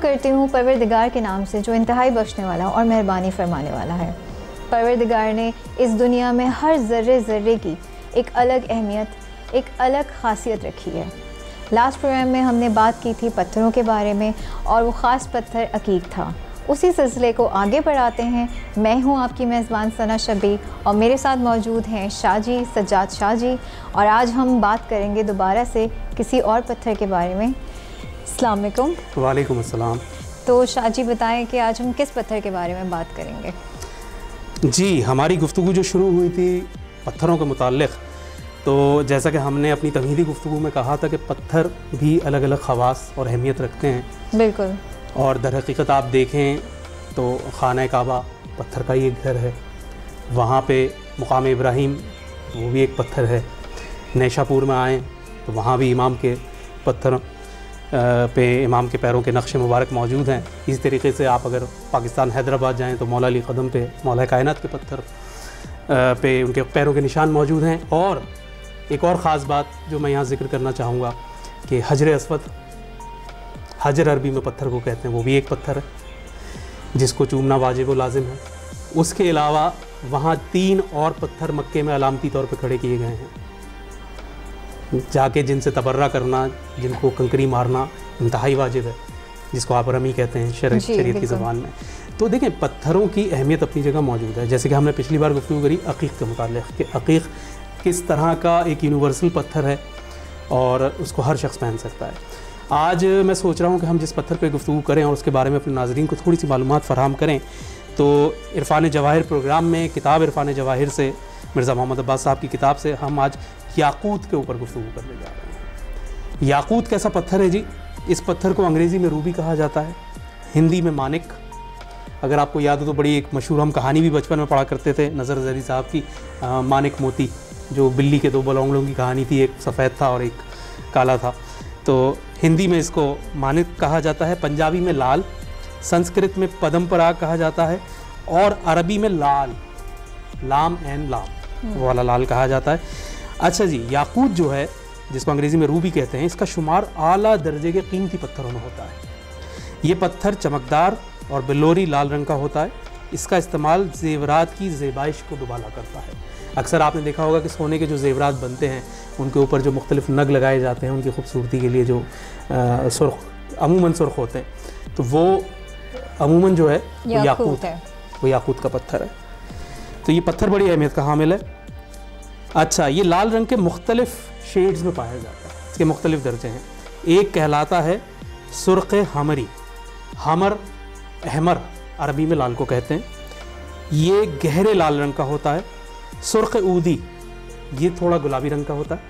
करती हूँ परवरदिगार के नाम से जो इंतहाई बख्शने वाला और मेहरबानी फरमाने वाला है। परवरदिगार ने इस दुनिया में हर ज़र्रे ज़र्रे की एक अलग अहमियत, एक अलग ख़ासियत रखी है। लास्ट प्रोग्राम में हमने बात की थी पत्थरों के बारे में और वो ख़ास पत्थर अकीक था। उसी सिलसिले को आगे बढ़ाते हैं। मैं हूँ आपकी मेज़बान सना शबी और मेरे साथ मौजूद हैं शाहजी, सज्जाद शाहजी, और आज हम बात करेंगे दोबारा से किसी और पत्थर के बारे में। अस्सलाम वालेकुम। वालेकुम अस्सलाम। तो शाहजी बताएं कि आज हम किस पत्थर के बारे में बात करेंगे। जी, हमारी गुफ्तगू जो शुरू हुई थी पत्थरों के मुताल्लिक़, तो जैसा कि हमने अपनी तमहीदी गुफ्तगू में कहा था कि पत्थर भी अलग अलग ख़वास और अहमियत रखते हैं। बिल्कुल। और दर हकीकत आप देखें तो खाना काबा पत्थर का ही एक घर है। वहाँ पे मुकाम इब्राहीम वो भी एक पत्थर है। नैशापुर में आएँ तो वहाँ भी इमाम के पत्थर पे इमाम के पैरों के नक्श मुबारक मौजूद हैं। इसी तरीके से आप अगर पाकिस्तान हैदराबाद जाएँ तो मौला अली क़दम पे मौला कायनात के पत्थर पे उनके पैरों के निशान मौजूद हैं। और एक और ख़ास बात जो मैं यहाँ ज़िक्र करना चाहूँगा कि हजर अस्वद, हजर अरबी में पत्थर को कहते हैं, वो भी एक पत्थर है जिसको चूमना वाजिब व लाजिम है। उसके अलावा वहाँ 3 और पत्थर मक्के में अलामती तौर पर खड़े किए गए हैं, जाके जिनसे तबर्रा करना, जिनको कंकरी मारना इंतहाई वाजिब है, जिसको आप रमी कहते हैं शरीयत की ज़बान में। तो देखें, पत्थरों की अहमियत अपनी जगह मौजूद है। जैसे कि हमने पिछली बार गुफ्तगू करी अकीक़ के मुताल्लिक़ कि अकीक़ किस तरह का एक यूनिवर्सल पत्थर है और उसको हर शख्स पहन सकता है। आज मैं सोच रहा हूँ कि हम जिस पत्थर पे गुफ्तगू करें और उसके बारे में अपने नाज़रीन को थोड़ी सी मालूमात फ़राहम करें। तो इरफ़ान जवाहिर प्रोग्राम में किताब इरफ़ान जवाहिर से मिर्ज़ा मोहम्मद अब्बास साहब की किताब से हम आज याकूत के ऊपर गुफ्तगू करने जा रहे हैं। याकूत कैसा पत्थर है जी? इस पत्थर को अंग्रेज़ी में रूबी कहा जाता है, हिंदी में मानिक। अगर आपको याद हो तो बड़ी एक मशहूर हम कहानी भी बचपन में पढ़ा करते थे नज़र ज़री साहब की, मानिक मोती, जो बिल्ली के 2 बलौंगड़ों की कहानी थी, एक सफ़ेद था और एक काला था। तो हिंदी में इसको मानिक कहा जाता है, पंजाबी में लाल, संस्कृत में पदमपराग कहा जाता है और अरबी में लाल, लाम एन लाम, वो वाला लाल कहा जाता है। अच्छा जी, याकूत जो है जिसको अंग्रेज़ी में रूबी कहते हैं, इसका शुमार आला दर्जे के कीमती पत्थरों में होता है। ये पत्थर चमकदार और बिलोरी लाल रंग का होता है। इसका इस्तेमाल जेवरात की ज़ेबाइश को दुबाला करता है। अक्सर आपने देखा होगा कि सोने के जो जेवरात बनते हैं उनके ऊपर जो मुख्तलिफ नग लगाए जाते हैं उनकी खूबसूरती के लिए, जो सुर्ख, अमूमन सुर्ख होते हैं, तो वो अमूमन जो है याकूत है, वो याकूत का पत्थर है। तो ये पत्थर बड़ी अहमियत का हामिल है। अच्छा, ये लाल रंग के मुख्तलिफ शेड्स में पाया जाता है, इसके मुख्तलिफ दर्जे हैं। एक कहलाता है सुर्ख हमरी, हमर अहमर अरबी में लाल को कहते हैं, ये गहरे लाल रंग का होता है। सुर्ख ऊदी, ये थोड़ा गुलाबी रंग का होता है।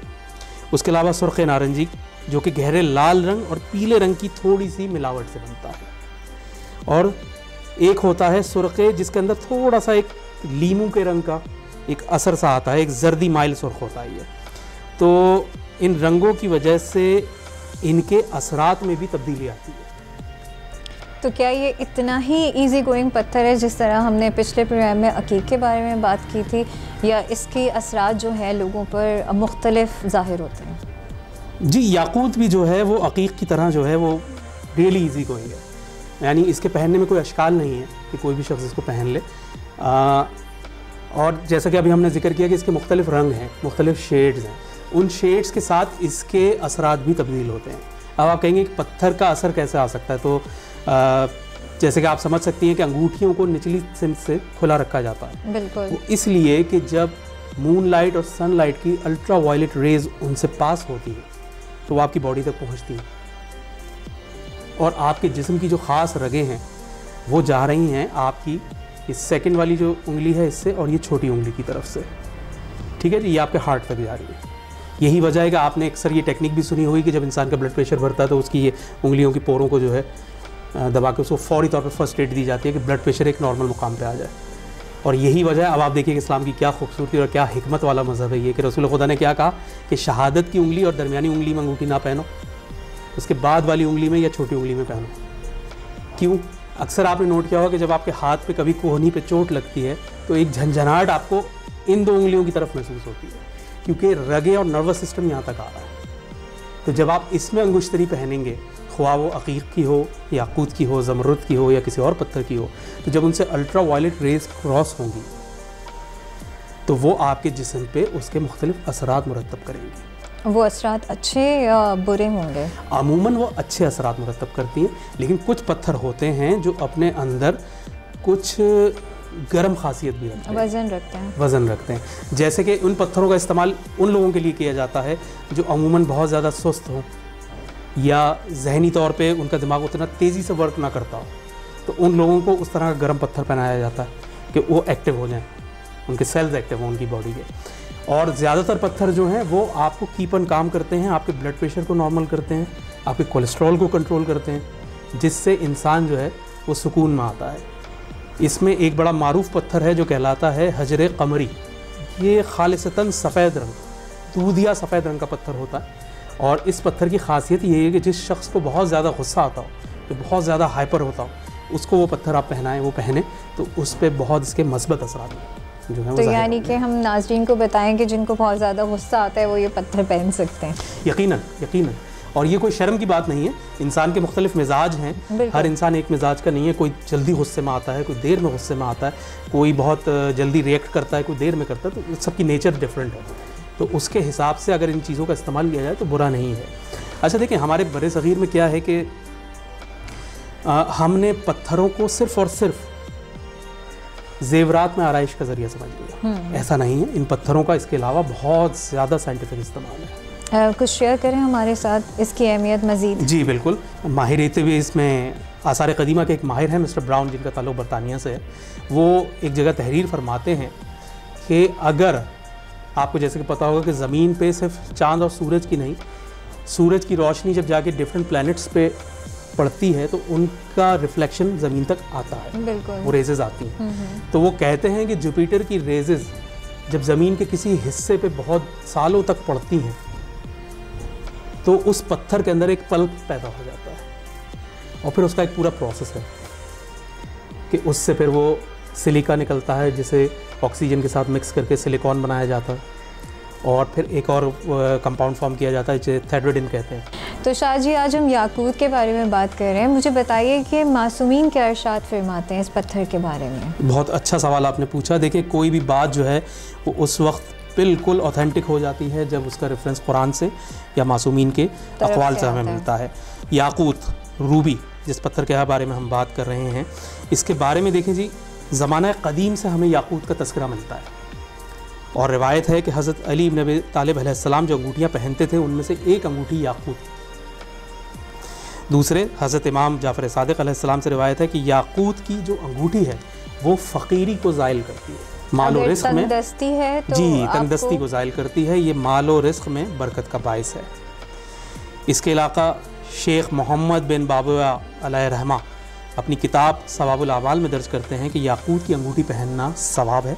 उसके अलावा सुर्ख नारंगी, जो कि गहरे लाल रंग और पीले रंग की थोड़ी सी मिलावट से बनता है। और एक होता है सुर्खे जिसके अंदर थोड़ा सा एक लीमू के रंग का एक असर सा आता है, एक जर्दी माइल सुर्ख होता है ये। तो इन रंगों की वजह से इनके असरात में भी तब्दीली आती है। तो क्या ये इतना ही इजी गोइंग पत्थर है जिस तरह हमने पिछले प्रोग्राम में अकीक के बारे में बात की थी, या इसके असरात जो है लोगों पर मुख्तलिफ ज़ाहिर होते हैं? जी, याकूत भी जो है वो अकीक की तरह जो है वो रियली इजी गोइंग है, यानी इसके पहनने में कोई अश्काल नहीं है कि कोई भी शख्स इसको पहन ले। और जैसा कि अभी हमने जिक्र किया कि इसके मुख्तलिफ रंग हैं, मुख्तलिफ शेड्स हैं, उन शेड्स के साथ इसके असरात भी तब्दील होते हैं। अब आप कहेंगे कि पत्थर का असर कैसे आ सकता है, तो जैसे कि आप समझ सकती हैं कि अंगूठियों को निचली सिमत से खुला रखा जाता है। बिल्कुल। वो इसलिए कि जब मून लाइट और सनलाइट की अल्ट्रा वायलेट रेज उनसे पास होती है तो वो आपकी बॉडी तक पहुंचती हैं और आपके जिस्म की जो ख़ास रगें हैं वो जा रही हैं आपकी इस सेकंड वाली जो उंगली है इससे और ये छोटी उंगली की तरफ से, ठीक है जी, ये आपके हार्ट तक जा रही है। यही वजह है कि आपने अक्सर ये टेक्निक भी सुनी हुई कि जब इंसान का ब्लड प्रेशर बढ़ता है तो उसकी ये उंगलियों की पोरों को जो है दबा के उसको फौरी तौर पर फर्स्ट एड दी जाती है कि ब्लड प्रेशर एक नॉर्मल मुकाम पे आ जाए। और यही वजह है, अब आप देखिए कि इस्लाम की क्या खूबसूरती और क्या हिकमत वाला मज़हब है ये, कि रसूल खुदा ने क्या कहा कि शहादत की उंगली और दरमियानी उंगली में अंगूठी ना पहनो, उसके बाद वाली उंगली में या छोटी उंगली में पहनो। क्यों? अक्सर आपने नोट किया होगा कि जब आपके हाथ पे कभी कोहनी पे चोट लगती है तो एक झंझनाहट आपको इन दो उंगलियों की तरफ महसूस होती है, क्योंकि रगे और नर्वस सिस्टम यहाँ तक आ रहा है। तो जब आप इसमें अंगुश्तरी पहनेंगे, ख्वा वो अकीक की हो, याकूत की हो, ज़मरुद की हो या किसी और पत्थर की हो, तो जब उनसे अल्ट्रा वायलेट रेज क्रॉस होंगी तो वो आपके जिस्म पे उसके मुख्तलिफ असरात मुरतब करेंगी। वो असरात अच्छे या बुरे होंगे? अमूमन वो अच्छे असरात मुरतब करती हैं, लेकिन कुछ पत्थर होते हैं जो अपने अंदर कुछ गर्म खासियत भी रखते हैं, वज़न रखते हैं। जैसे कि उन पत्थरों का इस्तेमाल उन लोगों के लिए किया जाता है जो अमूमन बहुत ज़्यादा सुस्त हों या जहनी तौर पे उनका दिमाग उतना तेज़ी से वर्क ना करता हो, तो उन लोगों को उस तरह का गर्म पत्थर पहनाया जाता है कि वो एक्टिव हो जाएं, उनके सेल्स एक्टिव हों उनकी बॉडी के। और ज़्यादातर पत्थर जो हैं वो आपको कीप ऑन काम करते हैं, आपके ब्लड प्रेशर को नॉर्मल करते हैं, आपके कोलेस्ट्रॉल को कंट्रोल करते हैं, जिससे इंसान जो है वो सुकून में आता है। इसमें एक बड़ा मारूफ पत्थर है जो कहलाता है हजर कमरी। ये खालिसतन सफ़ेद रंग, दूधिया सफ़ेद रंग का पत्थर होता है। और इस पत्थर की खासियत ये है कि जिस शख्स को बहुत ज़्यादा गुस्सा आता हो, जो बहुत ज़्यादा हाइपर होता हो, उसको वो पत्थर आप पहनाएं, वो पहने तो उस पर बहुत इसके मस्बत असरात जो है। तो यानी कि हम नाज़रीन को बताएं कि जिनको बहुत ज़्यादा गुस्सा आता है वो ये पत्थर पहन सकते हैं। यकीनन यकीनन। और ये कोई शर्म की बात नहीं है, इंसान के मुख्तलिफ मिजाज हैं, हर इंसान एक मिजाज का नहीं है। कोई जल्दी गुस्से में आता है, कोई देर में गुस्से में आता है, कोई बहुत जल्दी रिएक्ट करता है, कोई देर में करता है, तो सबकी नेचर डिफरेंट है। तो उसके हिसाब से अगर इन चीज़ों का इस्तेमाल किया जाए तो बुरा नहीं है। अच्छा देखिए, हमारे बड़े सग़ीर में क्या है कि हमने पत्थरों को सिर्फ़ और सिर्फ ज़ेवरात में आराइश का ज़रिया समझ लिया। ऐसा नहीं है, इन पत्थरों का इसके अलावा बहुत ज़्यादा साइंटिफिक इस्तेमाल है। कुछ शेयर करें हमारे साथ इसकी अहमियत मज़ीद? जी बिल्कुल। माहिर भी इसमें आसार कदीमा के एक माहिर हैं मिस्टर ब्राउन, जिनका ताल्लुक़ बरतानिया से है। वो एक जगह तहरीर फरमाते हैं कि अगर आपको जैसे कि पता होगा कि ज़मीन पे सिर्फ चाँद और सूरज की नहीं, सूरज की रोशनी जब जाके डिफरेंट प्लैनेट्स पे पड़ती है तो उनका रिफ्लेक्शन ज़मीन तक आता है, वो रेजेज़ आती हैं। तो वो कहते हैं कि जुपिटर की रेजेज़ जब ज़मीन के किसी हिस्से पे बहुत सालों तक पड़ती हैं तो उस पत्थर के अंदर एक पल्प पैदा हो जाता है, और फिर उसका एक पूरा प्रोसेस है कि उससे फिर वो सिलिका निकलता है, जिसे ऑक्सीजन के साथ मिक्स करके सिलिकॉन बनाया जाता है, और फिर एक और कंपाउंड फॉर्म किया जाता है जिसे थेड्रोडिन कहते हैं। तो शाह जी, आज हम याकूत के बारे में बात कर रहे हैं। मुझे बताइए कि मासूमीन क्या इरशाद फरमाते हैं इस पत्थर के बारे में? बहुत अच्छा सवाल आपने पूछा। देखिए, कोई भी बात जो है वो उस वक्त बिल्कुल ऑथेंटिक हो जाती है जब उसका रेफरेंस कुरान से या मासूमीन के अक़वाल से हमें मिलता है। याकूत, रूबी, जिस पत्थर के बारे में हम बात कर रहे हैं, इसके बारे में देखें जी, ज़माना कदीम से हमें याकूत का तस्करा मिलता है। और रिवायत है कि हज़रत अली इब्न अबी तालिब अलैहिस्सलाम जो अंगूठियाँ पहनते थे उनमें से एक अंगूठी याकूत। दूसरे हज़रत इमाम जाफ़र सादिक़ अलैहिस्सलाम से रिवायत है कि याकूत की जो अंगूठी है वो फ़कीरी को ज़ाइल करती है, माल और रिस्क में तंगदस्ती है तो जी तंगदस्ती को ज़ाइल करती है। ये माल और रिस्क में बरकत का बाइस है। इसके अलावा शेख मोहम्मद बिन बाबा अलैहि रहमा अपनी किताब सवाबुल अमाल में दर्ज करते हैं कि याकूत की अंगूठी पहनना सवाब है।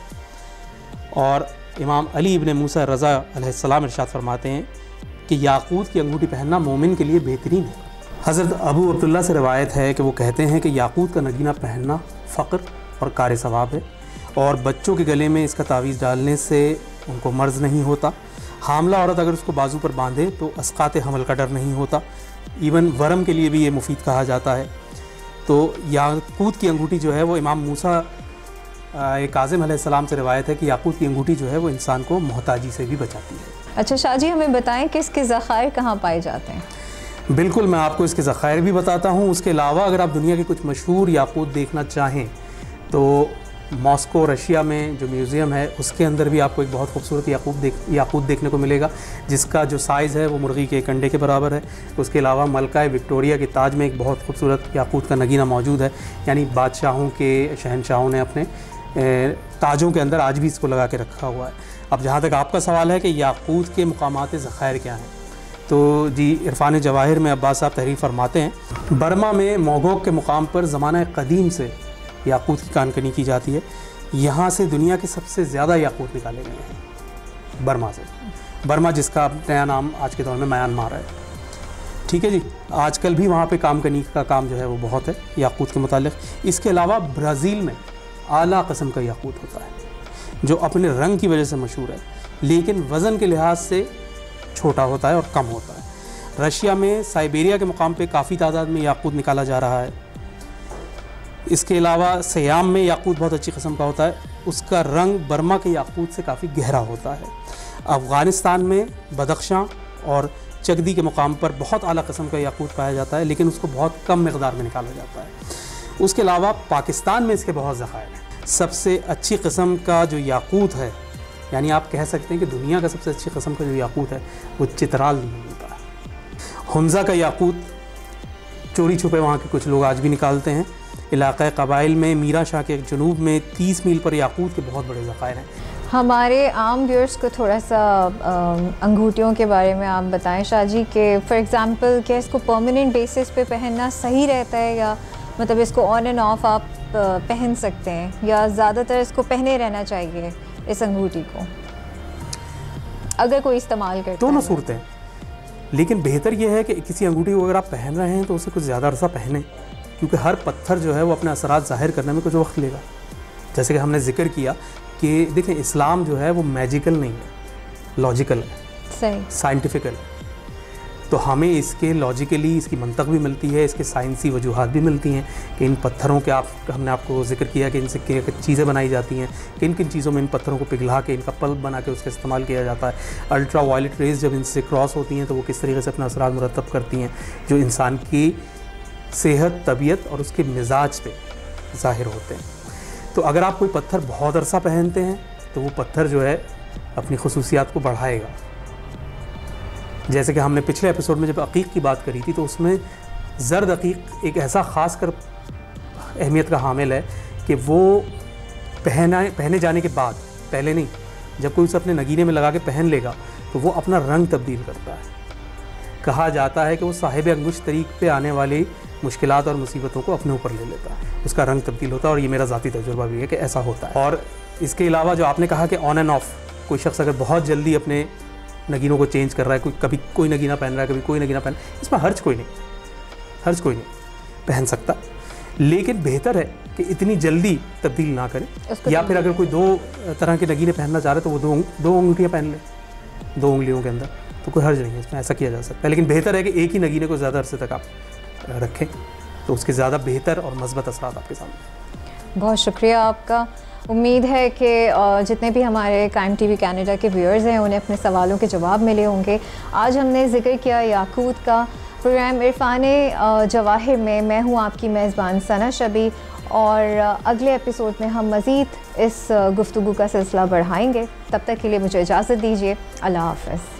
और इमाम अली इब्न मूसा रज़ा अलैहिस्सलाम इरशाद फरमाते हैं कि याकूत की अंगूठी पहनना मोमिन के लिए बेहतरीन है। हज़रत अबू अब्दुल्ला से रिवायत है कि वो कहते हैं कि याकूत का नगीना पहनना फ़क्र और कार सवाब है, और बच्चों के गले में इसका तावीज़ डालने से उनको मर्ज़ नहीं होता। हामला औरत अगर उसको बाजू पर बांधे तो अस्कात हमल का डर नहीं होता। इवन वरम के लिए भी ये मुफीद कहा जाता है। तो याकूत की अंगूठी जो है वो इमाम मूसा काज़िम अलैहिस्सलाम से रिवायत है कि याकूत की अंगूठी जो है वो इंसान को मोहताजी से भी बचाती है। अच्छा शाह जी, हमें बताएं कि इसके ज़खायर कहाँ पाए जाते हैं? बिल्कुल, मैं आपको इसके ज़खायर भी बताता हूँ। उसके अलावा अगर आप दुनिया के कुछ मशहूर याकूत देखना चाहें तो मॉस्को रशिया में जो म्यूज़ियम है उसके अंदर भी आपको एक बहुत खूबसूरत याकूत देखने को मिलेगा, जिसका जो साइज़ है वो मुर्गी के एक अंडे के बराबर है। उसके अलावा मलका विक्टोरिया के ताज में एक बहुत खूबसूरत याकूत का नगीना मौजूद है, यानी बादशाहों के, शहनशाहों ने अपने ताजों के अंदर आज भी इसको लगा के रखा हुआ है। अब जहाँ तक आपका सवाल है कि याकूत के मुकामात ज़खायर क्या हैं, तो जी इरफान जवाहिर में अब्बास साहब तहरीर फरमाते हैं, बर्मा में मोगोक के मुकाम पर ज़माना कदीम से याकूत की कानकनी की जाती है। यहाँ से दुनिया के सबसे ज़्यादा याकूत निकाले गए हैं बर्मा से। बर्मा जिसका नया नाम आज के दौर में म्यांमार है। ठीक है जी, आजकल भी वहाँ पे कामकनी का काम जो है वो बहुत है याकूत के मुतालिक। इसके अलावा ब्राज़ील में आला किस्म का याकूत होता है जो अपने रंग की वजह से मशहूर है, लेकिन वज़न के लिहाज से छोटा होता है और कम होता है। रशिया में साइबेरिया के मुकाम पे काफ़ी तादाद में याकूत निकाला जा रहा है। इसके अलावा सयाम में याकूत बहुत अच्छी किस्म का होता है, उसका रंग बर्मा के याकूत से काफ़ी गहरा होता है। अफ़गानिस्तान में बदख्शां और चगदी के मुकाम पर बहुत आला किस्म का याकूत पाया जाता है, लेकिन उसको बहुत कम मकदार में निकाला जाता है। उसके अलावा पाकिस्तान में इसके बहुत ज़खायर हैं। सबसे अच्छी किस्म का जो याकूत है, यानी आप कह सकते हैं कि दुनिया का सबसे अच्छी किस्म का जो याकूत है वो चित्राल में मिलता है। हुंज़ा का याकूत चोरी छुपे वहाँ के कुछ लोग आज भी निकालते हैं। इलाक़े कबाइल में मीरा शाह के जनूब में 30 मील पर याकूत के बहुत बड़े ज़खायर हैं। हमारे आम व्यूअर्स को थोड़ा सा अंगूठियों के बारे में आप बताएं शाह जी, कि फॉर एग्ज़ाम्पल क्या इसको परमानेंट बेसिस पे पहनना सही रहता है, या मतलब इसको ऑन एंड ऑफ आप पहन सकते हैं, या ज़्यादातर इसको पहने रहना चाहिए इस अंगूठी को अगर कोई इस्तेमाल करता है? दोनों सूरतें हैं, लेकिन बेहतर यह है कि किसी अंगूठी को अगर आप पहन रहे हैं तो उसे कुछ ज़्यादा अरसा पहने, क्योंकि हर पत्थर जो है वो अपने असरात ज़ाहिर करने में कुछ वक्त लेगा। जैसे कि हमने जिक्र किया कि देखें, इस्लाम जो है वो मैजिकल नहीं है, लॉजिकल है, सही, साइंटिफिकल है। तो हमें इसके लॉजिकली इसकी मंतक भी मिलती है, इसके साइंसी वजूहात भी मिलती हैं कि इन पत्थरों के हमने आपको जिक्र किया कि इनसे क्या चीज़ें बनाई जाती हैं, किन किन चीज़ों में इन पत्थरों को पिघला के इनका पल्प बना के उसका इस्तेमाल किया जाता है। अल्ट्रा वायलेट रेज जब इनसे क्रॉस होती हैं तो वो किस तरीके से अपना असरात मुरतब करती हैं, जो इंसान की सेहत, तबीयत और उसके मिजाज पे ज़ाहिर होते हैं। तो अगर आप कोई पत्थर बहुत अरसा पहनते हैं तो वो पत्थर जो है अपनी खुसूसियात को बढ़ाएगा। जैसे कि हमने पिछले एपिसोड में जब अकीक की बात करी थी तो उसमें ज़र्द अकीक एक ऐसा ख़ास कर अहमियत का हामिल है कि वो पहने जाने के बाद, पहले नहीं, जब कोई उसे अपने नगीने में लगा के पहन लेगा तो वो अपना रंग तब्दील करता है। कहा जाता है कि वो साहिब अंगुश तरीक पे आने वाली मुश्किलात और मुसीबतों को अपने ऊपर ले लेता है, उसका रंग तब्दील होता है, और ये मेरा ज़ाती तजुर्बा भी है कि ऐसा होता है। और इसके अलावा जो आपने कहा कि ऑन एंड ऑफ, कोई शख्स अगर बहुत जल्दी अपने नगीनों को चेंज कर रहा है, कभी कोई नगीना पहन रहा है, कभी कोई नगीना पहन, इसमें हर्ज कोई नहीं पहन सकता, लेकिन बेहतर है कि इतनी जल्दी तब्दील ना करें। या फिर अगर कोई 2 तरह के नगीने पहनना चाह रहे तो वो दो अंगूठियाँ पहन लें 2 उंगलियों के अंदर, तो कोई हर्ज नहीं है, इसमें ऐसा किया जा सकता है। लेकिन बेहतर है कि एक ही नगीने को ज़्यादा अरसे तक आप रखें, तो उसके ज़्यादा बेहतर और मस्बत असरात आपके सामने। बहुत शुक्रिया आपका। उम्मीद है कि जितने भी हमारे काइम टीवी कनाडा के व्यूअर्स हैं उन्हें अपने सवालों के जवाब मिले होंगे। आज हमने ज़िक्र किया याकूत का। प्रोग्राम इरफाने जवाहिर में मैं हूँ आपकी मेज़बान सना शबी, और अगले एपिसोड में हम मज़ीद इस गुफ्तगू का सिलसिला बढ़ाएंगे। तब तक के लिए मुझे इजाज़त दीजिए। अल्लाह हाफ़िज़।